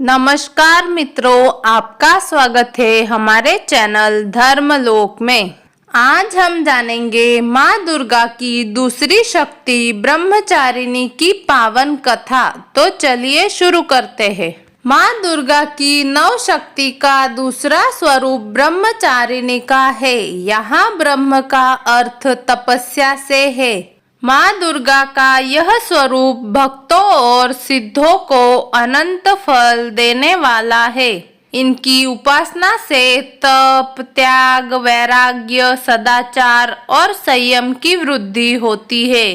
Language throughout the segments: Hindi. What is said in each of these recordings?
नमस्कार मित्रों, आपका स्वागत है हमारे चैनल धर्मलोक में। आज हम जानेंगे माँ दुर्गा की दूसरी शक्ति ब्रह्मचारिणी की पावन कथा। तो चलिए शुरू करते हैं। माँ दुर्गा की नौ शक्ति का दूसरा स्वरूप ब्रह्मचारिणी का है। यहाँ ब्रह्म का अर्थ तपस्या से है। माँ दुर्गा का यह स्वरूप भक्तों और सिद्धों को अनंत फल देने वाला है। इनकी उपासना से तप, त्याग, वैराग्य, सदाचार और संयम की वृद्धि होती है।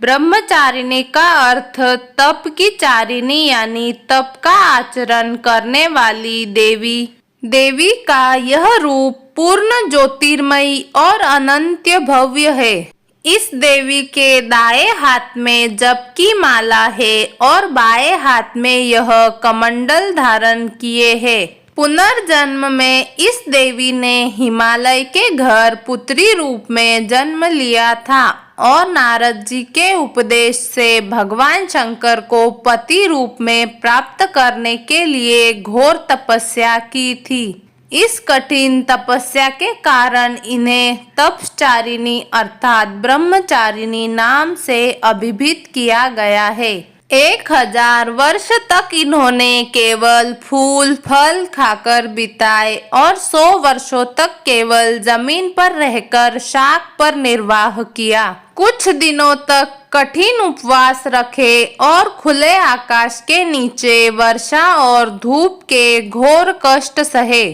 ब्रह्मचारिणी का अर्थ तप की चारिणी यानी तप का आचरण करने वाली देवी। देवी का यह रूप पूर्ण ज्योतिर्मयी और अनंत भव्य है। इस देवी के दाएं हाथ में जप की माला है और बाएं हाथ में यह कमंडल धारण किए है। पुनर्जन्म में इस देवी ने हिमालय के घर पुत्री रूप में जन्म लिया था और नारद जी के उपदेश से भगवान शंकर को पति रूप में प्राप्त करने के लिए घोर तपस्या की थी। इस कठिन तपस्या के कारण इन्हें तपश्चारिणी अर्थात ब्रह्मचारिणी नाम से अभिहित किया गया है। 1000 वर्ष तक इन्होंने केवल फूल फल खाकर बिताए और 100 वर्षों तक केवल जमीन पर रहकर शाक पर निर्वाह किया। कुछ दिनों तक कठिन उपवास रखे और खुले आकाश के नीचे वर्षा और धूप के घोर कष्ट सहे।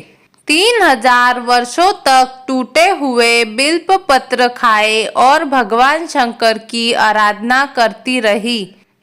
3000 वर्षों तक टूटे हुए बिल्व पत्र खाए और भगवान शंकर की आराधना करती रही।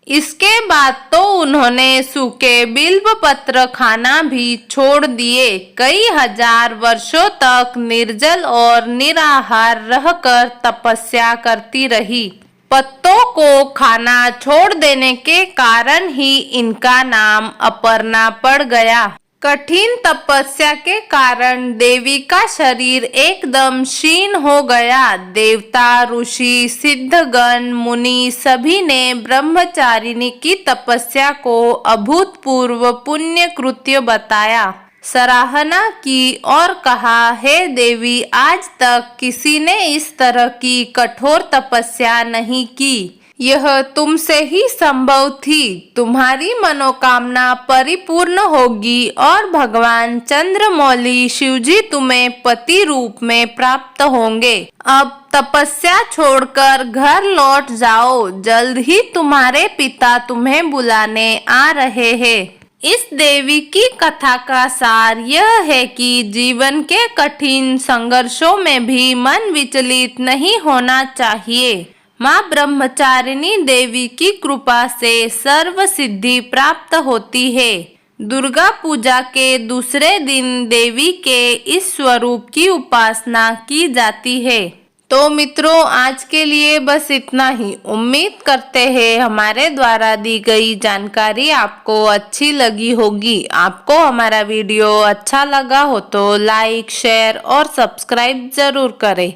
इसके बाद तो उन्होंने सूखे बिल्व पत्र खाना भी छोड़ दिए। कई हजार वर्षों तक निर्जल और निराहार रहकर तपस्या करती रही। पत्तों को खाना छोड़ देने के कारण ही इनका नाम अपर्णा पड़ गया। कठिन तपस्या के कारण देवी का शरीर एकदम क्षीण हो गया। देवता, ऋषि, सिद्धगण, मुनि सभी ने ब्रह्मचारिणी की तपस्या को अभूतपूर्व पुण्य कृत्य बताया, सराहना की और कहा, हे देवी, आज तक किसी ने इस तरह की कठोर तपस्या नहीं की। यह तुमसे ही संभव थी। तुम्हारी मनोकामना परिपूर्ण होगी और भगवान चंद्रमौली शिवजी तुम्हें पति रूप में प्राप्त होंगे। अब तपस्या छोड़कर घर लौट जाओ। जल्द ही तुम्हारे पिता तुम्हें बुलाने आ रहे हैं। इस देवी की कथा का सार यह है कि जीवन के कठिन संघर्षों में भी मन विचलित नहीं होना चाहिए। माँ ब्रह्मचारिणी देवी की कृपा से सर्व सिद्धि प्राप्त होती है। दुर्गा पूजा के दूसरे दिन देवी के इस स्वरूप की उपासना की जाती है। तो मित्रों, आज के लिए बस इतना ही। उम्मीद करते हैं हमारे द्वारा दी गई जानकारी आपको अच्छी लगी होगी। आपको हमारा वीडियो अच्छा लगा हो तो लाइक, शेयर और सब्सक्राइब जरूर करें।